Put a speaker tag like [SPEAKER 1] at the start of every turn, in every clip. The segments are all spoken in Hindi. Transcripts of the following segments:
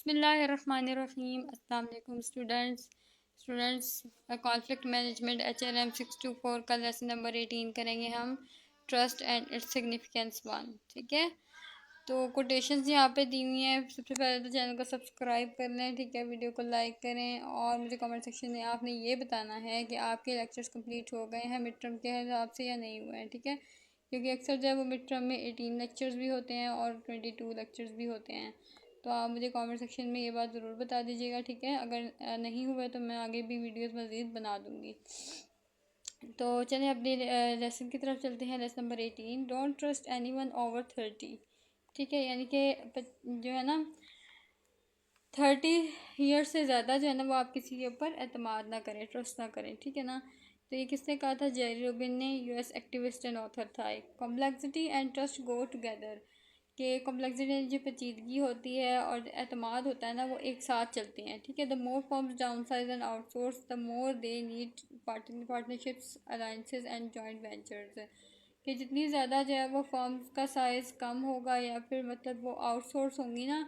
[SPEAKER 1] बिस्मिल्लाहिर्रहमानिर्रहीम। अस्सलाम वालेकुम स्टूडेंट्स कॉन्फ्लिक्ट मैनेजमेंट HLM 624 का लेसन नंबर 18 करेंगे हम। Trust and its significance 1। ठीक है, तो कोटेशंस यहाँ पे दी हुई हैं। सबसे पहले तो चैनल को सब्सक्राइब कर लें, ठीक है, वीडियो को लाइक करें और मुझे कमेंट सेक्शन में आपने ये बताना है कि आपके लेक्चर्स कंप्लीट हो गए हैं मिड टर्म के हिसाब से या नहीं हुए हैं। ठीक है, क्योंकि अक्सर जो है वो मिड टर्म में 18 लेक्चर्स भी होते हैं और 22 लेक्चर्स भी होते हैं। तो आप मुझे कमेंट सेक्शन में ये बात ज़रूर बता दीजिएगा। ठीक है, अगर नहीं हुआ तो मैं आगे भी वीडियोस मज़ीद बना दूँगी। तो चलिए अपने लेसन की तरफ चलते हैं। Lesson number 18, don't trust anyone over 30। ठीक है, यानी कि जो है ना 30 ईयर से ज़्यादा जो है ना वो आप किसी के ऊपर एतमाद ना करें, ट्रस्ट ना करें। ठीक है ना, तो ये किसने कहा था? जेरी रूबिन ने, US एक्टिविस्ट एंड ऑथर था। Complexity and trust go together, कि कॉम्प्लेक्सिटी जो पेचीदगी होती है और एतमाद होता है ना वो एक साथ चलते हैं। ठीक है, the more forms down size and outsource the more they need partnerships, alliances and joint ventures, कि जितनी ज़्यादा जो है वो फॉर्म्स का साइज़ कम होगा या फिर मतलब वो आउटसोर्स होंगी ना,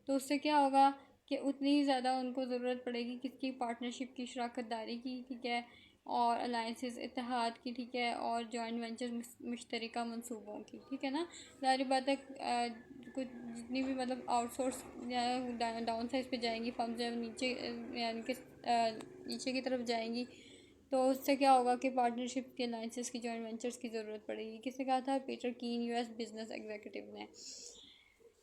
[SPEAKER 1] तो उससे क्या होगा कि उतनी ही ज़्यादा उनको ज़रूरत पड़ेगी किसकी? पार्टनरशिप की, शराकत दारी की। ठीक है, और अलाइंसेस, इत्तेहाद की। ठीक है, और जॉइंट वेंचर, मुश्तरका मंसूबों की। ठीक है ना, ज़ाहिर बात है कुछ जितनी भी मतलब आउटसोर्स या डाउन साइज पे जाएंगी फर्म, जब नीचे यानी कि नीचे की तरफ जाएंगी तो उससे क्या होगा कि पार्टनरशिप के, अलाइंसेस की, जॉइंट वेंचर्स की ज़रूरत पड़ेगी। किसने कहा था? पीटर कीन, US बिजनेस एग्जीक्यूटिव ने।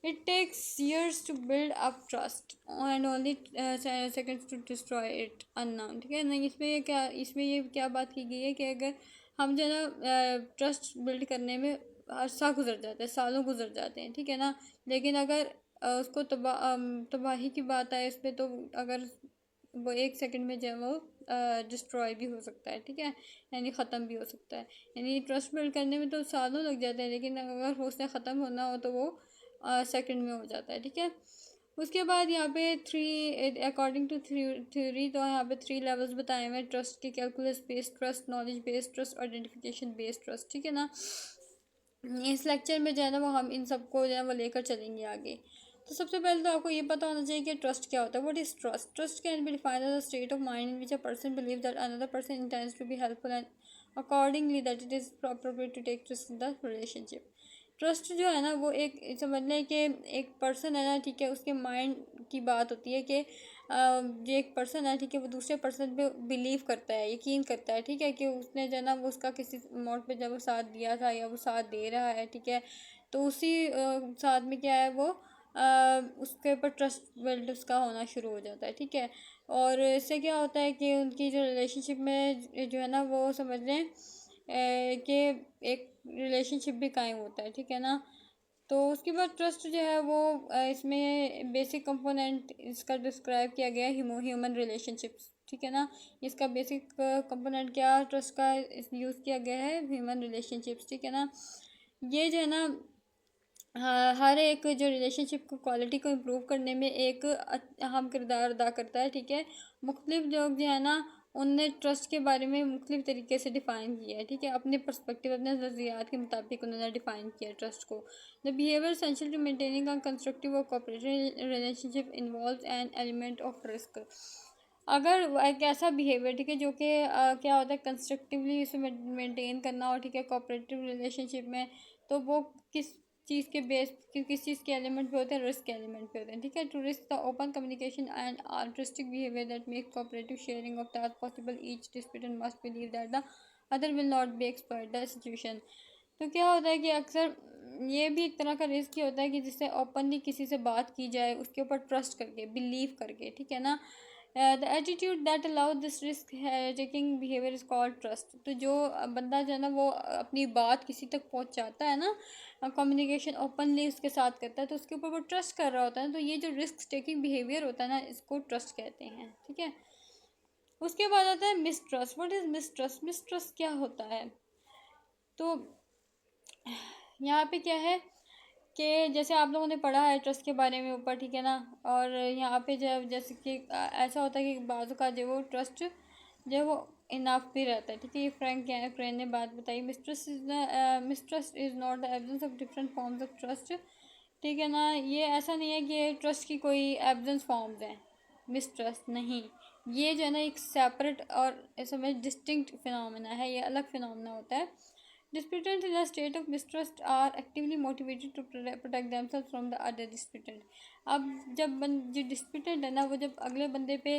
[SPEAKER 1] It takes years to build up trust and only seconds to destroy it unknown। ठीक है ना, इसमें ये क्या बात की गई है कि अगर हम जो है ना ट्रस्ट बिल्ड करने में अरसा गुजर जाता है, सालों गुजर जाते हैं। ठीक है ना, लेकिन अगर उसको तबाही की बात आए इस पर, तो अगर वो एक सेकंड में जो है वो डिस्ट्रॉय भी हो सकता है। ठीक है, यानी ख़त्म भी हो सकता है। यानी ट्रस्ट बिल्ड करने में तो सालों लग जाते हैं, लेकिन अगर उसने ख़त्म होना हो तो वो सेकंड में हो जाता है। ठीक है, उसके बाद यहाँ पे अकॉर्डिंग टू थ्योरी, तो यहाँ पे 3 लेवल्स बताए हुए हैं ट्रस्ट के: calculus based trust, knowledge based trust, identification based trust. ठीक है ना, इस लेक्चर में जो है ना वो हम इन सबको जो है वो लेकर चलेंगे आगे। तो सबसे पहले तो आपको ये पता होना चाहिए कि ट्रस्ट क्या होता है। What is trust? Trust can be defined as a state of mind in which a person believe that another person intends to be helpful and accordingly that it is appropriate to take trust in the relationship. Trust जो है ना वो एक, समझ लें कि एक पर्सन है ना, ठीक है, उसके माइंड की बात होती है कि जो एक पर्सन है, ठीक है, वो दूसरे पर्सन पे बिलीव करता है, यकीन करता है। ठीक है, कि उसने जो है ना वो उसका किसी मोड पे जब वो साथ दिया था या वो साथ दे रहा है, ठीक है, तो उसी साथ में क्या है वो उसके ऊपर ट्रस्ट बिल्ड उसका होना शुरू हो जाता है। ठीक है, और इससे क्या होता है कि उनकी जो रिलेशनशिप में जो है ना वो समझ लें कि एक रिलेशनशिप भी कायम होता है। ठीक है ना, तो उसके बाद ट्रस्ट जो है वो इसमें बेसिक कंपोनेंट इसका डिस्क्राइब किया गया है, ह्यूमन रिलेशनशिप्स। ठीक है ना, इसका बेसिक कंपोनेंट क्या ट्रस्ट का यूज़ किया गया है? Human relationships. ठीक है ना, ये जो है ना हर एक जो रिलेशनशिप को, क्वालिटी को इम्प्रूव करने में एक अहम किरदार अदा करता है। ठीक है, मुख्तलिफ लोग जो है ना उनने ट्रस्ट के बारे में मुख्तलिफ तरीके से डिफ़ाइन किया है। ठीक है, अपने पर्सपेक्टिव, अपने नज़रियात के मुताबिक उन्होंने डिफ़ाइन किया ट्रस्ट को। The behaviour essential to maintaining a constructive और cooperative relationship involves an element of risk. अगर एक ऐसा बिहेवियर, ठीक है, जो कि क्या होता है, कंस्ट्रक्टिवली उसे मेंटेन करना हो, ठीक है, कोऑपरेटिव रिलेशनशिप में, तो वो किस चीज़ के बेस, किस चीज़ के एलिमेंट पे होते हैं? रिस्क के एलिमेंट पे होते हैं। ठीक है, to risk the open communication and altruistic behaviour that make cooperative sharing of task possible, each disputant must believe that the other will not be exploit the situation. तो क्या होता है कि अक्सर ये भी एक तरह का रिस्क ही होता है कि जिससे ओपनली किसी से बात की जाए, उसके ऊपर ट्रस्ट करके, बिलीव करके। ठीक है ना, the attitude that allow this risk taking behaviour is called trust. तो जो बंदा जो है ना वो अपनी बात किसी तक पहुंचाता है ना, कम्युनिकेशन ओपनली उसके साथ करता है, तो उसके ऊपर वो ट्रस्ट कर रहा होता है। तो ये जो रिस्क टेकिंग बिहेवियर होता है ना, इसको ट्रस्ट कहते हैं। ठीक है, उसके बाद आता है mistrust. What is mistrust? Mistrust क्या होता है? तो यहाँ पे क्या है कि जैसे आप लोगों ने पढ़ा है ट्रस्ट के बारे में ऊपर, ठीक है ना, और यहाँ पे जब जैसे कि ऐसा होता है कि बाज़ का जो वो ट्रस्ट जो है वो इनाफ भी रहता है। ठीक है, ये फ्रैंक ने बात बताई। Mistrust is not the absence of different forms of trust, ठीक है ना। ये ऐसा नहीं है कि ट्रस्ट की कोई एब्सेंस फॉर्म्स हैं, मिसट्रस्ट नहीं। ये जो है ना एक सेपरेट और समझ डिस्टिंक्ट फिनोमेना है, ये अलग फिनोमेना होता है। Disputants in a state of mistrust are actively motivated to protect themselves from the other disputant. अब जब जो डिस्प्यूटेंट है ना वो जब अगले बंदे पे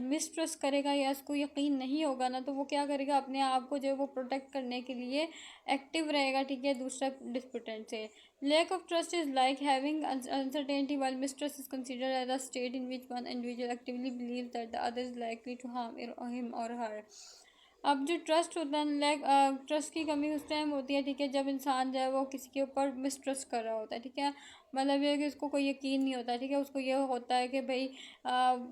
[SPEAKER 1] मिसट्रस्ट करेगा या उसको यकीन नहीं होगा ना, तो वो क्या करेगा, अपने आप को जो है वो प्रोटेक्ट करने के लिए एक्टिव रहेगा, ठीक है, दूसरा डिस्प्यूटेंट से। Lack of trust is like having uncertainty, while mistrust is considered as a state in which one individual actively believes that the other is likely to harm him or her. अब जो ट्रस्ट होता है, लाइक ट्रस्ट की कमी उस टाइम होती है, ठीक है, जब इंसान जो है वो किसी के ऊपर मिसट्रस्ट कर रहा होता है, ठीक है। मतलब ये है कि उसको कोई यकीन नहीं होता, ठीक है, उसको ये होता है कि भाई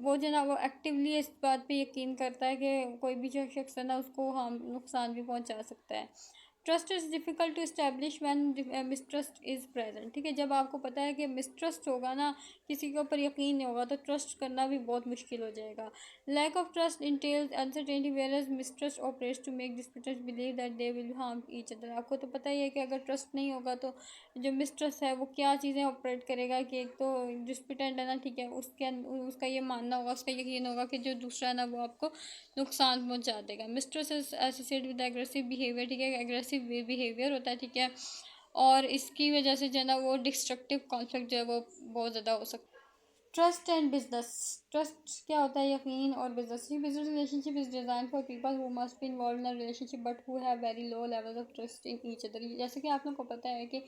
[SPEAKER 1] वो जो ना वो एक्टिवली इस बात पे यकीन करता है कि कोई भी जो शख्स है ना उसको हम नुकसान भी पहुंचा सकता है। Trust is difficult to establish when mistrust is present, ठीक है। जब आपको पता है कि मिसट्रस्ट होगा ना, किसी के ऊपर यकीन नहीं होगा, तो ट्रस्ट करना भी बहुत मुश्किल हो जाएगा। Lack of trust entails uncertainty whereas mistrust operates to make disputants believe that they will harm each other. आपको तो पता ही है कि अगर ट्रस्ट नहीं होगा तो जो मिसट्रस्ट है वो क्या चीज़ें ऑपरेट करेगा कि एक तो डिस्प्यूटेंट है ना, ठीक है, उसका ये मानना होगा, उसका यकीन होगा कि जो दूसरा है ना वो आपको नुकसान पहुंचा देगा। Mistrust is associated with aggressive behaviour, ठीक है, एग्रेसिव बिहेवियर होता है, ठीक है, और इसकी वजह से जो है ना वो डिस्ट्रक्टिव कॉन्फ्लिक्ट जो है वो बहुत ज़्यादा हो सकता है। Trust and business. ट्रस्ट क्या होता है, यकीन, और business. Business relationship is design for people who must be involve in a relationship but who have very low level of trust in each other. जैसे कि आप लोग को पता है कि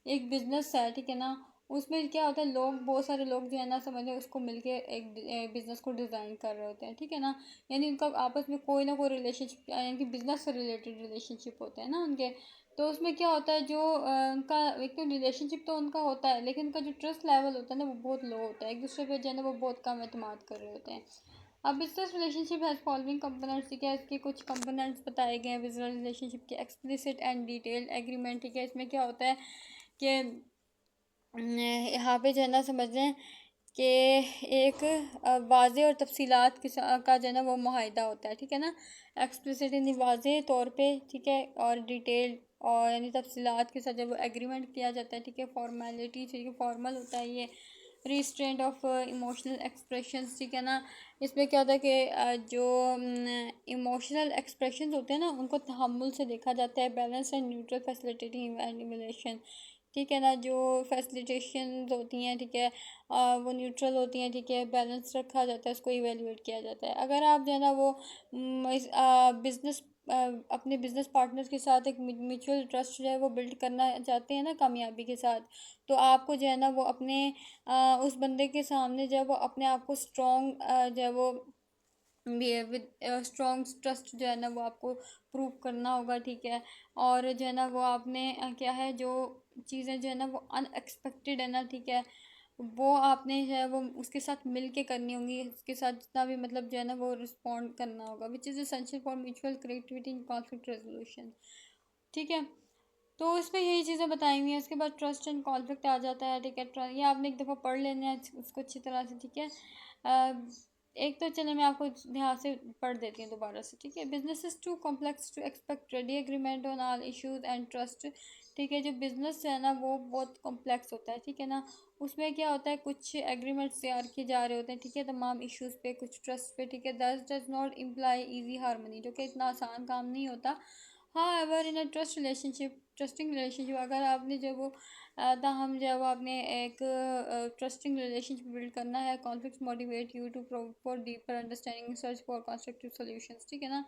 [SPEAKER 1] एक बिजनेस है, ठीक है ना, उसमें क्या होता है, लोग, बहुत सारे लोग जो है ना, समझ उसको मिलके एक बिजनेस को डिज़ाइन कर रहे होते हैं, ठीक है ना। यानी उनका आपस में कोई ना कोई रिलेशनशिप, यानी कि बिजनेस से रिलेटेड रिलेशनशिप होते हैं ना उनके। तो उसमें क्या होता है, जो उनका एक तो रिलेशनशिप तो उनका होता है, लेकिन उनका जो ट्रस्ट लेवल होता है ना वो बहुत लो होता है, एक दूसरे पे जो है ना वो बहुत कम एतमाद कर रहे होते हैं। अब business relationship has following components, ठीक है, इसके कुछ कंपोनेंट्स बताए गए हैं बिजनेस रिलेशनशिप के। एक्सप्लिसिट एंड डिटेल्ड एग्रीमेंट, ठीक है, इसमें क्या होता है कि यहाँ पे जो है ना समझ लें कि एक वाज़ेह और तफसीलात का जो है ना वो मुआहिदा होता है, ठीक है ना। एक्सप्लिसिट यानी वाज़ेह तौर पे, ठीक है, और डिटेल और यानी तफसीलात के साथ जब वो एग्रीमेंट किया जाता है, ठीक है, फॉर्मेलिटी, ठीक है, फॉर्मल होता है ये। रिस्ट्रेंट ऑफ इमोशनल एक्सप्रेशंस, ठीक है ना। इसमें क्या होता है कि जो इमोशनल एक्सप्रेशंस होते हैं ना उनको तहम्मुल से देखा जाता है। बैलेंस एंड न्यूट्रल फैसिलिटेटिंग एनिमुलेशन, ठीक है ना, जो फैसिलिटेशन होती हैं, ठीक है, वो न्यूट्रल होती हैं, ठीक है, बैलेंस रखा जाता है, उसको इवेलुएट किया जाता है। अगर आप जो है ना वो बिज़नेस अपने बिज़नेस पार्टनर्स के साथ एक म्यूचुअल ट्रस्ट जो है वो बिल्ड करना चाहते हैं ना कामयाबी के साथ, तो आपको जो है ना वो अपने उस बंदे के सामने जो है वो अपने आप को स्ट्रॉन्ग जो है वो विद स्ट्रॉन्ग ट्रस्ट जो है ना वो आपको प्रूव करना होगा, ठीक है। और जो है ना वो आपने क्या है, जो चीज़ें जो है ना वो अनएक्सपेक्टेड है ना, ठीक है, वो आपने जो है वो उसके साथ मिल के करनी होंगी, उसके साथ जितना भी मतलब जो है ना वो रिस्पॉन्ड करना होगा, which is essential for mutual creativity in conflict resolution, ठीक है। तो इसमें यही चीज़ें बताई हुई हैं। इसके बाद ट्रस्ट एंड कॉन्फ्लिक्ट आ जाता है, ठीक है, ये आपने एक दफ़ा पढ़ लेना है उसको अच्छी तरह से, ठीक है। एक तो चले मैं आपको ध्यान से पढ़ देती हूँ दोबारा से, ठीक है। Business is too complex to expect ready agreement on all issues and trust, ठीक है। जो बिजनेस है ना वो बहुत कॉम्प्लेक्स होता है, ठीक है ना। उसमें क्या होता है, कुछ एग्रीमेंट्स तैयार किए जा रहे होते हैं, ठीक है, तमाम इश्यूज़ पे, कुछ ट्रस्ट पे, ठीक है। दस does not imply easy harmony, जो कि इतना आसान काम नहीं होता। हाँ, ever in a trusting relationship, अगर आपने जब वो ताहम जब आपने एक ट्रस्टिंग रिलेशनशिप बिल्ड करना है, conflict motivate you to for deeper understanding search for constructive solutions, ठीक है ना।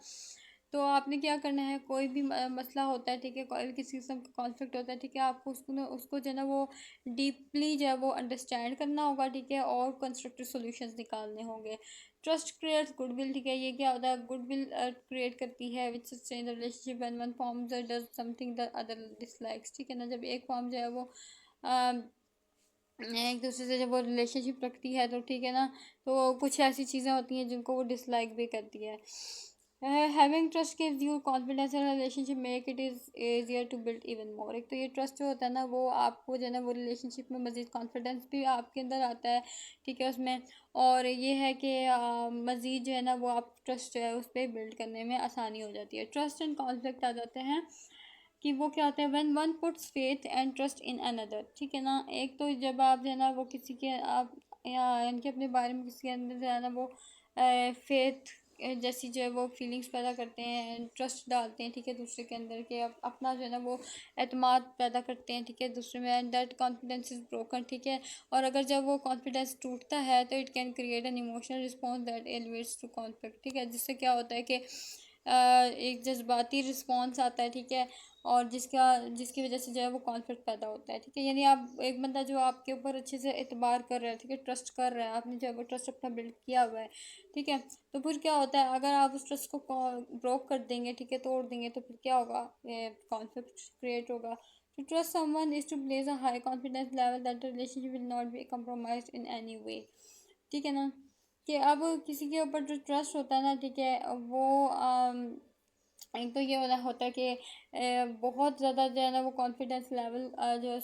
[SPEAKER 1] तो आपने क्या करना है, कोई भी मसला होता है, ठीक है, कोई किसी किस्म का कॉन्फ्लिक्ट होता है, ठीक है, आपको उसको जो है ना वो डीपली जो है वो अंडरस्टैंड करना होगा, ठीक है, और कंस्ट्रक्टिव सॉल्यूशंस निकालने होंगे। ट्रस्ट क्रिएट्स गुडविल, ठीक है, ये क्या होता है, गुडविल क्रिएट करती है which sustain the relationship when one forms does something the other dislikes, ठीक है ना। जब एक फॉर्म जो है वो एक दूसरे से जब वो रिलेशनशिप रखती है, तो ठीक है ना, तो कुछ ऐसी चीज़ें होती हैं जिनको वो डिसलाइक भी करती है। Having trust gives you confidence in relationship make it is easier to build even more. एक तो ये ट्रस्ट जो होता है ना वो आपको जो है ना वो रिलेशनशिप में मज़ीद कॉन्फिडेंस भी आपके अंदर आता है, ठीक है, उसमें। और ये है कि मज़ीद जो है ना वो आप ट्रस्ट जो है उस पर बिल्ड करने में आसानी हो जाती है। ट्रस्ट एंड कॉन्फ्लिक्ट आ जाते हैं। कि वो क्या होता है, when one puts faith and trust in another, ठीक है ना। एक तो जब आप जो है ना वो किसी के आप या इनके अपने बारे में किसी के अंदर जो है ना वो फेथ जैसी जो है वो फीलिंग्स पैदा करते हैं, ट्रस्ट डालते हैं, ठीक है, दूसरे के अंदर के अपना जो है ना वो एतमाद पैदा करते हैं, ठीक है, दूसरे में, and that confidence is broken, ठीक है। और अगर जब वो कॉन्फिडेंस टूटता है तो it can create an emotional response that elevates to conflict, ठीक है, जिससे क्या होता है कि एक जज्बाती रिस्पॉन्स आता है, ठीक है, और जिसकी वजह से जो है वो कॉन्फ्लिक्ट पैदा होता है, ठीक है। यानी आप एक बंदा जो आपके ऊपर अच्छे से एतबार कर रहा है, ठीक है, ट्रस्ट कर रहा है, आपने जो है वो ट्रस्ट अपना बिल्ड किया हुआ है, ठीक है, तो फिर क्या होता है, अगर आप उस ट्रस्ट को ब्रोक कर देंगे, ठीक है, तोड़ देंगे, तो फिर क्या होगा, कॉन्फ्लिक्ट क्रिएट होगा। To trust someone is to place a high confidence level that the relationship will not be compromised in any way, ठीक है ना। कि अब किसी के ऊपर जो ट्रस्ट होता है ना, ठीक है, वो एक तो ये होता है कि बहुत ज़्यादा जो है ना वो कॉन्फिडेंस लेवल जो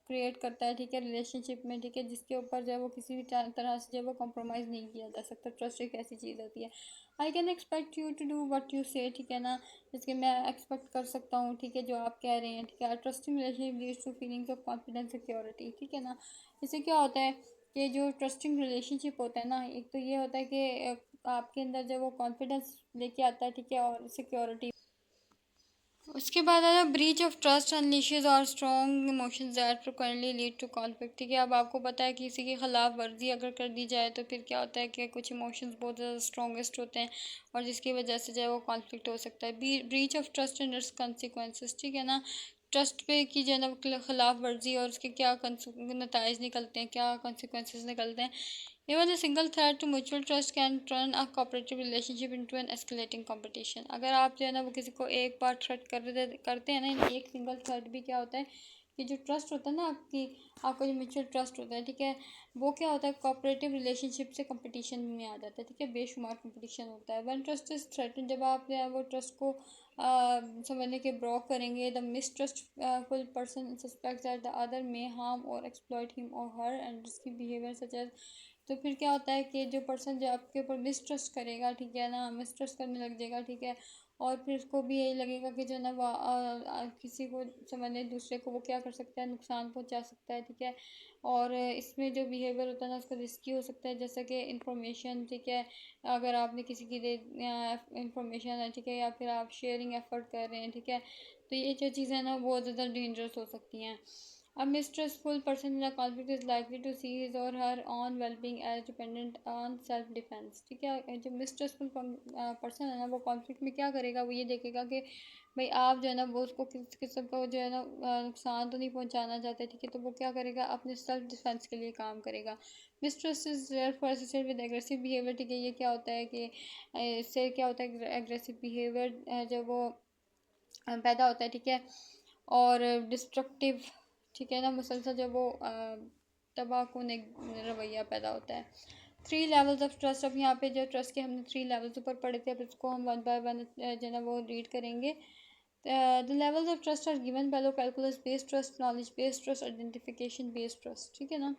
[SPEAKER 1] क्रिएट करता है, ठीक है, रिलेशनशिप में, ठीक है, जिसके ऊपर जो है वो किसी भी तरह से जो है वो कॉम्प्रोमाइज़ नहीं किया जा सकता। ट्रस्ट एक ऐसी चीज़ होती है, I can expect you to do what you say, ठीक है ना, जिसके मैं एक्सपेक्ट कर सकता हूँ, ठीक है, जो आप कह रहे हैं, ठीक है। Trusting relationship leads to feelings of confidence security, ठीक है ना। इससे क्या होता है कि जो ट्रस्टिंग रिलेशनशिप होता है ना, एक तो ये होता है कि आपके अंदर जो वो कॉन्फिडेंस लेके आता है, ठीक है, और सिक्योरिटी। उसके बाद आया ब्रीच ऑफ ट्रस्ट अनलिशेज और strong emotions that frequently lead to conflict, ठीक है। अब आपको पता है कि किसी की खिलाफ वर्जी अगर कर दी जाए तो फिर क्या होता है कि कुछ इमोशंस बहुत ज़्यादा स्ट्रॉन्गेस्ट होते हैं और जिसकी वजह से जो है वो कॉन्फ्लिक्ट हो सकता है। Breach of trust and it's consequences, ठीक है ना। ट्रस्ट पे की जो है ना खिलाफ वर्जी और उसके क्या नतज निकलते हैं, क्या कॉन्सिक्वेंसेस निकलते हैं। Even a single threat to mutual trust can turn a cooperative relationship into an escalating competition। अगर आप जो है ना वो किसी को एक बार थ्रेट करते हैं ना, एक सिंगल थ्रेट भी क्या होता है कि जो ट्रस्ट होता है ना आपका जो म्यूचुअल ट्रस्ट होता है, ठीक है, वो क्या होता है कोऑपरेटिव रिलेशनशिप से कंपटीशन में आ जाता है, ठीक है, बेशुमार कंपटीशन होता है। वन ट्रस्ट इज थ्रेटन, जब आप जो है वो ट्रस्ट को समझने के ब्रोक करेंगे, the mistrustful person suspects that the other may harm और एक्सप्लॉइट हिम और her and risky behaviour such as, तो फिर क्या होता है कि जो पर्सन जो आपके ऊपर मिसट्रस्ट करेगा, ठीक है ना, मिसट्रस्ट करने लग जाएगा, ठीक है, और फिर उसको भी यही लगेगा कि जो है ना वो किसी को समझने दूसरे को वो क्या कर सकता है, नुकसान पहुंचा सकता है, ठीक है। और इसमें जो बिहेवियर होता है ना उसका रिस्की हो सकता है, जैसा कि इंफॉर्मेशन, ठीक है, अगर आपने किसी की दे इंफॉर्मेशन है, ठीक है, या फिर आप शेयरिंग एफर्ट कर रहे हैं, ठीक है, तो ये जो चीज़ें हैं ना बहुत ज़्यादा डेंजरस हो सकती हैं। A mistrustful person in a conflict is likely to see his or her own well-being as dependent on self-defense, ठीक है। जो मिसट्रस्टफुल पर्सन है ना वो कॉन्फ्लिक्ट में क्या करेगा, वो ये देखेगा कि भाई आप जो है ना वो उसको किस किस्म का जो है ना नुकसान तो नहीं पहुंचाना चाहते, ठीक है, तो वो क्या करेगा, अपने सेल्फ डिफेंस के लिए काम करेगा। Mistrust is therefore associated with aggressive behaviour, ठीक है, ये क्या होता है कि इससे क्या होता है एग्रेसिव बिहेवियर जब वो पैदा होता है, ठीक है, और डिस्ट्रक्टिव, ठीक है ना, मुसलसल जब वो तबाहकुन एक रवैया पैदा होता है। थ्री लेवल्स ऑफ ट्रस्ट, अब यहाँ पे जो ट्रस्ट के हमने थ्री लेवल्स ऊपर पढ़े थे, अब इसको हम वन बाय वन जो है ना वो रीड करेंगे। The levels of trust are given below: calculus based trust, knowledge based trust, identification based trust, ठीक है ना।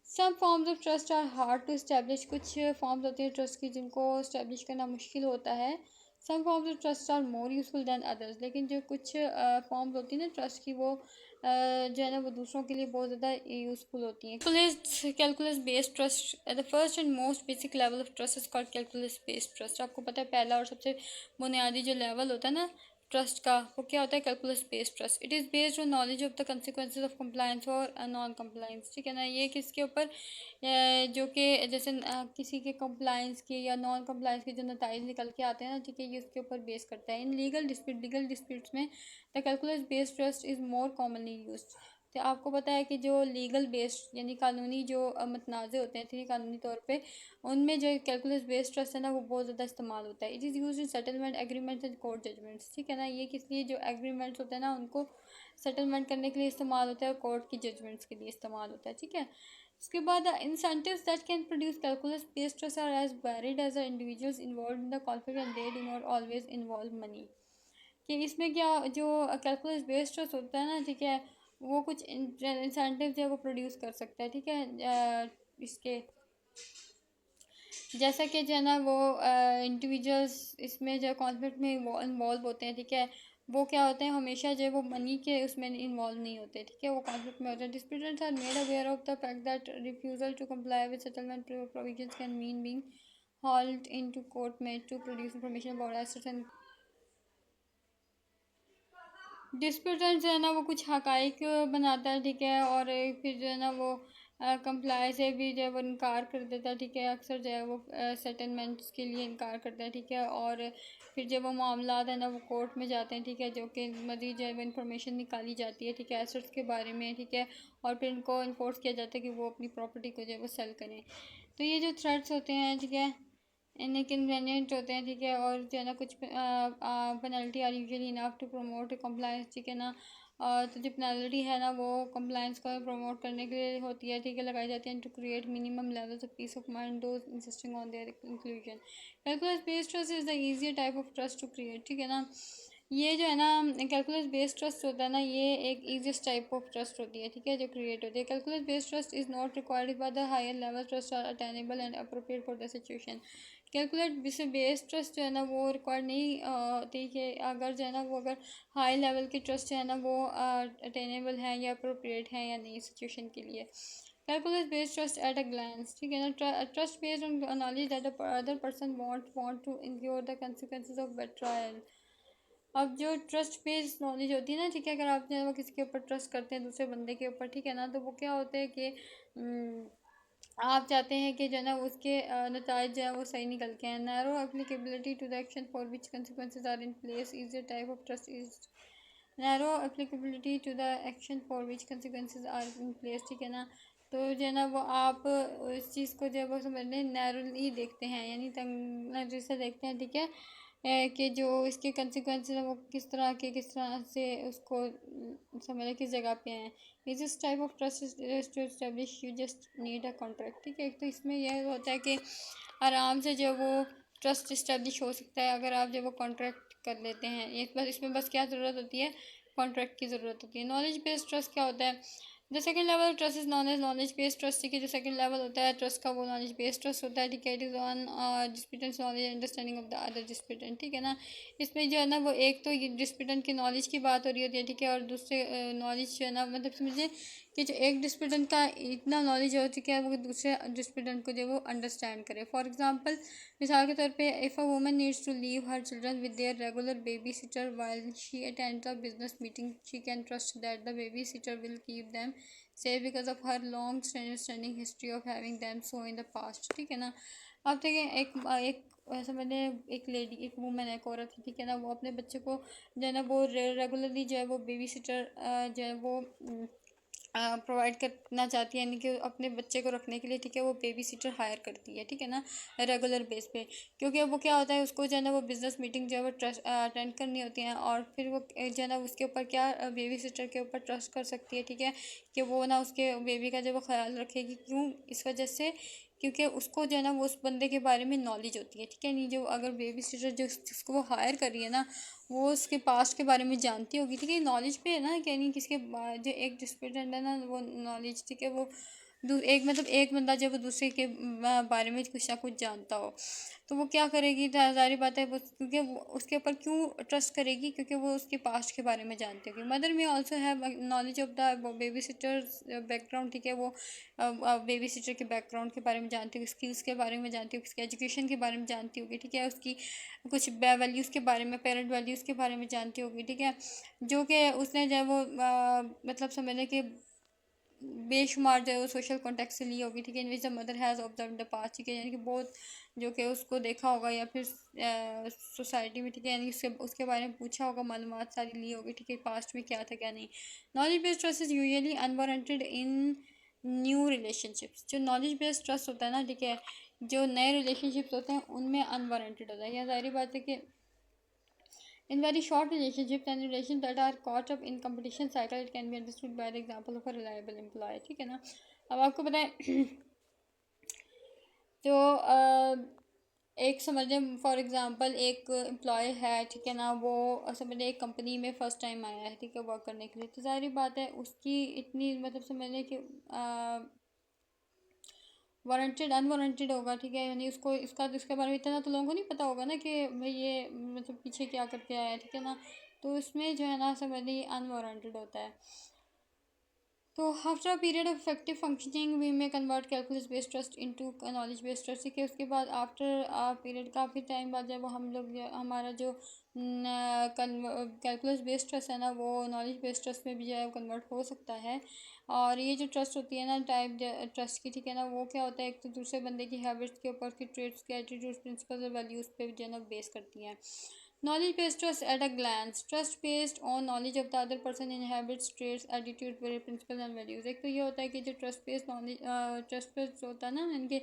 [SPEAKER 1] Some forms of trust are hard to establish, कुछ फॉर्म्स होती हैं ट्रस्ट की जिनको इस्टेब्लिश करना मुश्किल होता है। Some forms of trust are more useful than others, लेकिन जो कुछ फॉर्म्स होती हैं ना ट्रस्ट की वो जो है ना वो दूसरों के लिए बहुत ज़्यादा यूज़फुल होती हैं। Calculus based trust, the first and most basic level of trust is called calculus based trust. आपको पता है पहला और सबसे बुनियादी जो लेवल होता है ना ट्रस्ट का वो क्या होता है, calculus based trust. It is based on knowledge of the consequences of compliance और नॉन कंप्लायंस, ठीक है ना। ये किसके ऊपर जो कि जैसे किसी के कंप्लायंस के या नॉन कंप्लायंस के जो नताइज निकल के आते हैं ना, ठीक है, ये उसके ऊपर बेस करता है। इन लीगल डिस्प्यूट्स में the calculus based trust is more commonly use. तो आपको पता है कि जो लीगल बेस्ड यानी कानूनी जो मतनाज़े होते हैं, ठीक है, कानूनी तौर पे उनमें जो कैलकुलस बेस्ड ट्रस्ट है ना वो बहुत ज़्यादा इस्तेमाल होता है। It is use in settlement agreements and court judgments, ठीक है ना। ये किस लिए जो एग्रीमेंट्स होते हैं ना उनको सेटलमेंट करने के लिए इस्तेमाल होता है और कोर्ट की जजमेंट्स के लिए इस्तेमाल होता है, ठीक है। उसके बाद incentives that can produce calculus based trust are as varied as the individuals involve in the conflict and they do not always involve money. कि इसमें क्या जो कैलकुलस बेस्ड ट्रस्ट होता है ना, ठीक है, वो कुछ इंसेंटिव जो है वो प्रोड्यूस कर सकता है, ठीक है, इसके जैसा कि जो है ना वो इंडिविजुअल्स इसमें जो कॉन्फ्लिक्ट में इन्वॉल्व होते हैं, ठीक है, वो क्या होते हैं, हमेशा जो है वो मनी के उसमें इन्वॉल्व नहीं होते, ठीक है, वो कॉन्फ्लिक्ट में होते हैं। Disputants are made aware of the fact that refusal to comply with settlement provisions can mean being hauled into court made to produce information about assets and डिस्प्यूटेंट जो है ना वो कुछ हकाइक बनाता है, ठीक है, और फिर जो है ना वो कंप्लाई से भी जो है वो इनकार कर देता है, ठीक है, अक्सर जो है वो सेटलमेंट्स के लिए इनकार करता है, ठीक है, और फिर जब वो मामला है ना वो कोर्ट में जाते हैं, ठीक है, जो कि मज़ीद जो है वो इन्फॉर्मेशन निकाली जाती है, ठीक है, एसेट्स के बारे में, ठीक है, और फिर इनको इन्फोर्स किया जाता है कि वो अपनी प्रॉपर्टी को जो है वो सेल करें। तो ये जो थ्रेट्स होते हैं, ठीक है, इनकन्वीनियंट होते हैं, ठीक है, और जो है ना कुछ penalty are usually enough to promote compliance, ठीक है ना, तो जो पेनल्टी है ना वो कंप्लायंस को प्रमोट करने के लिए होती है, ठीक है, लगाई जाती है to create minimum levels of peace of mind those insisting on their inclusion. Calculus based trust is the easier type of trust to create, ठीक है ना, ये जो है ना कैलकुलस बेस्ड ट्रस्ट होता है ना, ये एक ईजीएस्ट टाइप ऑफ ट्रस्ट होती है, ठीक है, जो क्रिएट होती है। Calculus based trust is not required by the higher level trust are attainable and appropriate for the situation. Calculate based trust जो है ना वो रिक्वायर्ड नहीं होती कि अगर जो है ना वो अगर हाई लेवल के ट्रस्ट जो है ना वो अटेनेबल है या अप्रोप्रिएट है या नहीं सिचुएशन के लिए। Calculus based trust at a glance, ठीक है ना, trust based on knowledge that other person want to incur the consequences of betrayal. अब जो ट्रस्ट बेस्ड नॉलेज होती है ना, ठीक है, अगर आप जो है वो किसी के ऊपर ट्रस्ट करते हैं दूसरे बंदे के ऊपर, ठीक है ना, तो वो क्या होता है कि आप चाहते हैं कि जो है ना उसके नताइज जो है वो सही निकल के हैं। Narrow applicability to the action for which consequences are in place is the type of trust is narrow applicability to the action for which consequences are in place, ठीक है ना, तो जो है ना वो आप इस चीज़ को जो है वो समझने नैरोली देखते हैं, यानी तंग नजर से देखते हैं, ठीक है, कि जो इसके कंसिक्वेंसेज है वो किस तरह से उसको समझ किस जगह पे हैं। इस this type of trust is to establish you just need a contract, ठीक है, एक तो इसमें यह होता है कि आराम से जो वो ट्रस्ट इस्टेब्लिश हो सकता है अगर आप जब वो कॉन्ट्रैक्ट कर लेते हैं। एक बस इसमें बस क्या ज़रूरत होती है, कॉन्ट्रैक्ट की ज़रूरत होती है। नॉलेज बेस्ड ट्रस्ट क्या होता है, the second level trust is known as knowledge based trust, ठीक है, जो सेकंड लेवल होता है ट्रस्ट का वो नॉलेज बेस्ड ट्रस्ट होता है, ठीक है, it is on disputant's knowledge understanding of the other disputant, ठीक है ना, इसमें जो है ना वो एक तो ये डिस्प्यूटेंट की नॉलेज की बात हो रही होती है, ठीक है, और दूसरे नॉलेज जो है ना मतलब समझिए कि जो एक डिस्प्यूटेंट का इतना नॉलेज हो चुका है वो दूसरे डिस्प्यूटेंट को जो वो अंडरस्टैंड करे। फॉर एग्जांपल मिसाल के तौर पे if a woman needs to leave her children with their regular babysitter while she attends a business meeting she can trust that the babysitter will keep them safe because of her long standing history of having them so in the past, ठीक है ना। अब देखिए एक ऐसा मैंने एक लेडी एक वुमन है, एक औरत है, ठीक है ना, वो अपने बच्चे को जो है ना वो रेगुलरली जो है वो बेबी सिटर जो है वो प्रोवाइड करना चाहती है, यानी कि अपने बच्चे को रखने के लिए, ठीक है, वो बेबी सीटर हायर करती है, ठीक है ना, रेगुलर बेस पे, क्योंकि वो क्या होता है उसको जो है ना वो बिज़नेस मीटिंग जो है वो ट्रस्ट अटेंड करनी होती है, और फिर वो जो है ना उसके ऊपर क्या बेबी सिस्टर के ऊपर ट्रस्ट कर सकती है, ठीक है, कि वो ना उसके बेबी का जो वो ख्याल रखेगी, क्यों, इस वजह से क्योंकि उसको जो है ना वो उस बंदे के बारे में नॉलेज होती है, ठीक है, नहीं जो अगर बेबी सिस्टर जो जिसको वो हायर कर रही है ना वो उसके पास्ट के बारे में जानती होगी, ठीक है, नॉलेज पे है ना, क्या नहीं किसके जो एक डिस्प्यूटेंट है ना वो नॉलेज, ठीक है, वो एक मतलब एक बंदा जब वो दूसरे के बारे में कुछ ना कुछ जानता हो तो वो क्या करेगी, ज़ाहिर बात है वो क्योंकि वो उसके ऊपर क्यों ट्रस्ट करेगी, क्योंकि वो उसके पास्ट के बारे में जानती होगी। मदर में also have knowledge of the baby sitter background, ठीक है, वो बेबी सिटर के बैकग्राउंड के बारे में जानती होगी, स्किल्स के बारे में जानती होगी, उसकी एजुकेशन के बारे में जानती होगी, ठीक है, उसकी कुछ वैल्यूज़ के बारे में पेरेंट वैल्यूज़ के बारे में जानती होगी, ठीक है, जो कि उसने जो है वो मतलब समझने के बेशुमार जो है वो सोशल कॉन्टेक्ट से ली होगी, ठीक है, in which the mother has observe the past, ठीक है, यानी कि बहुत जो कि उसको देखा होगा या फिर सोसाइटी में, ठीक है, यानी उसके उसके बारे में पूछा होगा, मालूमात सारी ली होगी, ठीक है, पास्ट में क्या था क्या नहीं। Knowledge based trust is usually unwarranted in new relationships, जो नॉलेज बेस्ड ट्रस्ट होता है ना, ठीक है, जो नए रिलेशनशिप्स होते हैं उनमें अनवारंटेड होता है। यह ज़ाहिर बात है कि in very short relationships and relations that are caught up in competition cycle, it can be understood by the example of a reliable employee, ठीक है ना। अब आपको बताएं तो एक समझें फॉर एग्जांपल एक एम्प्लॉय है, ठीक है ना, वो समझे एक कंपनी में फ़र्स्ट टाइम आया है, ठीक है, वर्क करने के लिए, तो ज़ाहिर बात है उसकी इतनी मतलब समझने कि वारंटेड अनवारंटेड होगा, ठीक है, यानी उसको इसका इसके बारे में इतना तो लोगों को नहीं पता होगा ना कि भाई ये मतलब पीछे क्या करके आया है, ठीक है ना, तो इसमें जो है ना समझिए अनवारंटेड होता है। तो after a period of effective functioning we में convert calculus based trust into knowledge based trust. ठीक है, उसके बाद आफ्टर पीरियड काफ़ी टाइम बाद जब हम लोग हमारा जो कैलकुलस बेस्ड ट्रस्ट है ना वो नॉलेज बेस्ड ट्रस्ट में भी जो है कन्वर्ट हो सकता है। और ये जो ट्रस्ट होती है ना टाइप ट्रस्ट की, ठीक है ना, वो क्या होता है, एक तो दूसरे बंदे की हैबिट्स के ऊपर, उसकी ट्रेड्स के एटीट्यूड्स प्रिंसिपल्स और वैल्यूज़ पे जो है ना बेस करती हैं। Knowledge based trust at a glance. Trust based on knowledge of the other person in habits, traits, attitude, principles and values. एक तो ये होता है कि जो trust based knowledge trust based होता है ना, इनके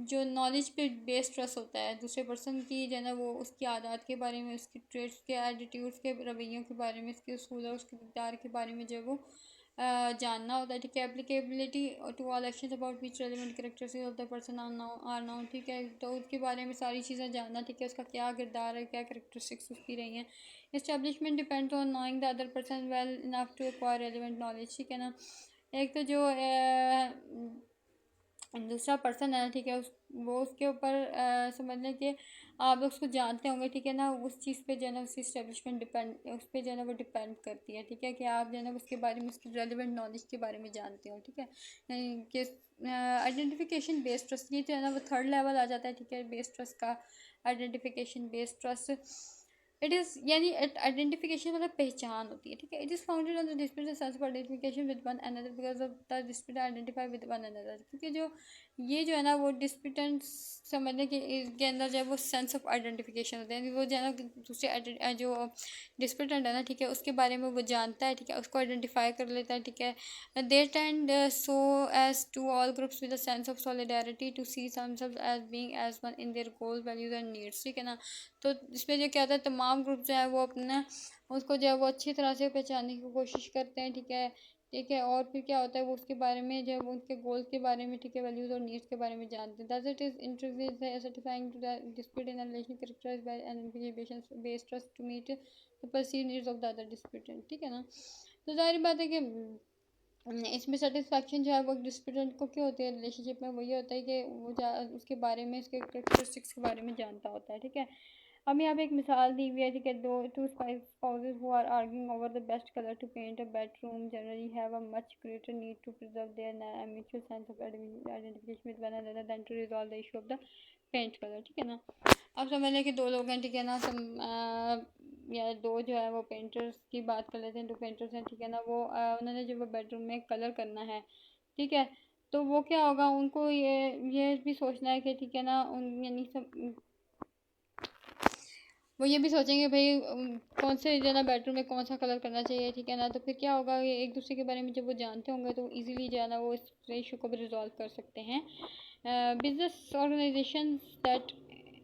[SPEAKER 1] जो नॉलेज पे बेस्ड ट्रस्ट होता है दूसरे पर्सन की जो है ना वो उसकी आदत के बारे में, उसकी ट्रेड्स के, एटीट्यूड्स के, रवैयों के बारे में, उसके उसूल और उसके किरदार के बारे में जो वो जानना होता है। ठीक है, applicability to all actions about which relevant characteristics of the person are known. ठीक है, तो उसके बारे में सारी चीज़ें जानना। ठीक है, उसका क्या किरदार है, क्या कैरेक्टरिस्टिक्स उसकी रही हैं। Establishment depends on knowing the other person well enough to acquire relevant knowledge. ठीक है ना, एक तो जो दूसरा पर्सन है, ठीक है, उस वो उसके ऊपर समझने के आप लोग उसको जानते होंगे। ठीक है ना, उस चीज़ पे जो है ना उसकी इस्टेब्लिशमेंट डिपेंड, उस पर जो है ना वो डिपेंड करती है। ठीक है, कि आप जो है ना उसके बारे में, उसकी रेलिवेंट नॉलेज के बारे में जानते हो। ठीक है, कि आइडेंटिफिकेशन बेस्ड ट्रस्ट ये जो है ना वो थर्ड लेवल आ जाता है। ठीक है, बेस्ड ट्रस्ट का, identification based trust it is यानी आइडेंटिफिकेशन मतलब पहचान होती है। ठीक है, it is founded on the dispute sense of identification with one another because of the dispute identify with one another. क्योंकि जो ये जो है ना वो डिस्प्यूटेंट समझने के अंदर जो है वो सेंस ऑफ आइडेंटिफिकेशन होता है, वो जो है ना दूसरे जो डिस्प्यूटेंट है ना, ठीक है, उसके बारे में वो जानता है। ठीक है, उसको आइडेंटिफाई कर लेता है। ठीक है, they tend so as to all groups with a sense of solidarity to see themselves as being as one in their goal values and needs. ठीक है ना, तो इसमें जो क्या होता है तमाम ग्रुप जो है वो अपना उसको जो है वो अच्छी तरह से पहचानने की कोशिश करते हैं। ठीक है, ठीक है, और फिर क्या होता है वो उसके बारे में जो है वो उनके गोल्स के बारे में, ठीक है, वैल्यूज़ और नीड्स के बारे में जानते हैं। Thus it is interviews certifying to the dispute in relation characterised by an based trust to meet the perceived needs of the other disputant. ठीक है ना, तो जाहिर बात है कि इसमें सेटिस्फैक्शन जो है वो डिस्प्यूटेंट को क्यों होती है रिलेशनशिप में, वही होता है कि वो उसके बारे में, उसके कैरेक्टरिस्टिक्स के बारे में जानता होता है। ठीक है, अब यहाँ पे एक मिसाल दी हुई है। ठीक है, दो to spouses who are arguing over the best color to paint a bedroom generally have a much greater need to preserve their mutual sense of identification with one another than to resolve the issue of the paint color। ठीक है ना, अब समझ लें कि दो लोग हैं। ठीक है ना, या दो जो है वो पेंटर्स की बात कर लेते हैं, दो पेंटर्स हैं। ठीक है ना, वो उन्होंने जो वो बेडरूम में कलर करना है। ठीक है, तो वो क्या होगा, उनको ये भी सोचना है कि ठीक है ना, उन यानी सब वो ये भी सोचेंगे भाई कौन से जो है ना बेडरूम में कौन सा कलर करना चाहिए। ठीक है ना, तो फिर क्या होगा, ये एक दूसरे के बारे में जब वो जानते होंगे तो इजीली जो है ना वो इस इशू को भी रिजॉल्व कर सकते हैं। Business organization that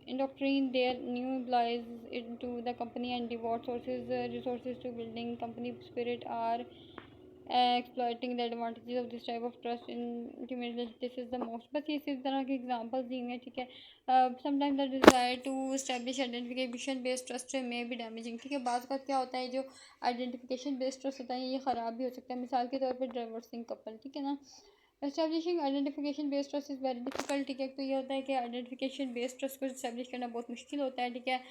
[SPEAKER 1] indoctrinate their new employees into the company and devote resources to building company spirit are exploiting the advantages of this type of trust in intimate relationship. This is the most, बस ये इसी तरह के एग्जांपल्स दी हैं। ठीक है, sometimes the desire to establish identification based trust में भी डैमेजिंग। ठीक है, बात का क्या होता है जो आइडेंटिफिकेशन बेस्ड ट्रस्ट होता है ये ख़राब भी हो सकता है। मिसाल के तौर पर डाइवर्सिंग कपल। ठीक है ना, establishing identification based trust is very difficult. ठीक है, तो ये होता है कि आइडेंटिफिकेशन बेस्ड ट्रस्ट को एस्टेब्लिश करना बहुत मुश्किल होता है। ठीक है,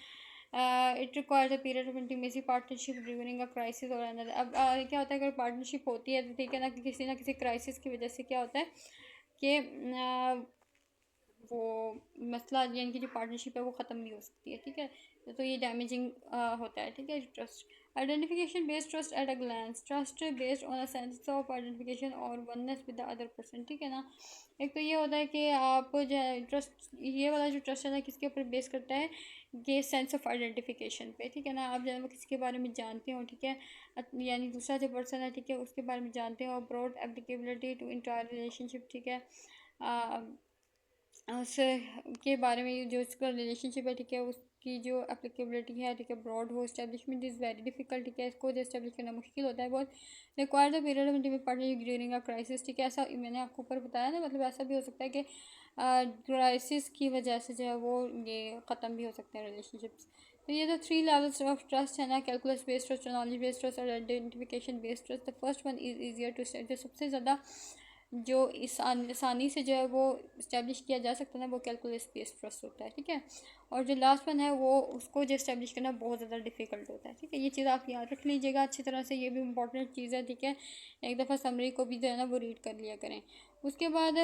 [SPEAKER 1] it requires a period of intimacy partnership during a crisis और अनदर। अब क्या होता है अगर पार्टनरशिप होती है तो ठीक है ना किसी क्राइसिस की वजह से क्या होता है कि वो मसला यानी कि जो पार्टनरशिप है वो ख़त्म भी हो सकती है। ठीक है, तो ये डैमेजिंग होता है। ठीक है, trust identification based trust at a glance. Trust based on a sense of identification और oneness with the other person. ठीक है ना, एक तो ये होता है कि आप जो है ट्रस्ट, ये वाला जो ट्रस्ट है ना किसके ऊपर बेस करता है, ये सेंस ऑफ आइडेंटिफिकेशन पे। ठीक है ना, आप जो है वो किसी के बारे में जानते हो। ठीक है, यानी दूसरा जो पर्सन है, ठीक है, उसके बारे में जानते हो। Broad applicability to entire relationship. ठीक है, उसके बारे में जो इसका रिलेशनशिप है, ठीक है, उसकी जो एप्लीकेबिलिटी है, ठीक है, ब्रॉड हो। Establishment is very difficult. ठीक है, इसको जो एस्टेब्लिश करना मुश्किल होता है बहुत। Require the period of intimate partnership during a crisis. ठीक है, ऐसा मैंने आपको ऊपर बताया ना, मतलब ऐसा भी हो सकता है कि क्राइसिस की वजह से जो है वो ये ख़त्म भी हो सकते हैं रिलेशनशिप्स। तो ये जो 3 लेवल्स ऑफ ट्रस्ट है ना, calculus based trust, knowledge based trust और identification based trust. The first one is easier to state, जो सबसे ज़्यादा जो इस आसानी से जो है वो इस्टेब्लिश किया जा सकता है ना, वो कैलकुलस बेस्ड ट्रस्ट होता है, ठीक है। और जो लास्ट वन है वो उसको जो इस्टेब्लिश करना बहुत ज़्यादा डिफिकल्ट होता है, ठीक है। ये चीज़ आप याद रख लीजिएगा अच्छी तरह से, ये भी इंपॉर्टेंट चीज़ है, ठीक है। एक दफ़ा समरी को भी जो है ना वो रीड कर लिया करें। उसके बाद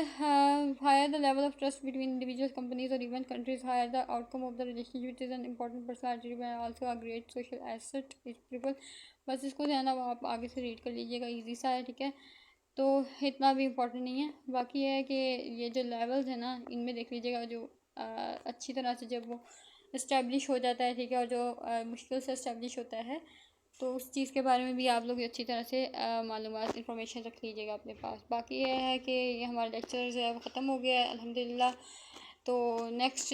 [SPEAKER 1] higher the level of trust between individual companies और even countries, higher the outcome of the relationship is an important personality and also a great social asset is people. बस इसको जो है ना वो आप आगे से रीड कर लीजिएगा, ईजी सा है, ठीक है। तो इतना भी इम्पोर्टेंट नहीं है। बाकी ये है कि ये जो लेवल्स है ना इनमें देख लीजिएगा, जो अच्छी तरह से जब वो इस्टेब्लिश हो जाता है, ठीक है, और जो मुश्किल से इस्टेब्लिश होता है, तो उस चीज़ के बारे में भी आप लोग अच्छी तरह से मालूमात इंफॉर्मेशन रख लीजिएगा अपने पास। बाकी ये है कि ये हमारा लेक्चर जो है वो ख़त्म हो गया है अल्हम्दुलिल्लाह। तो नेक्स्ट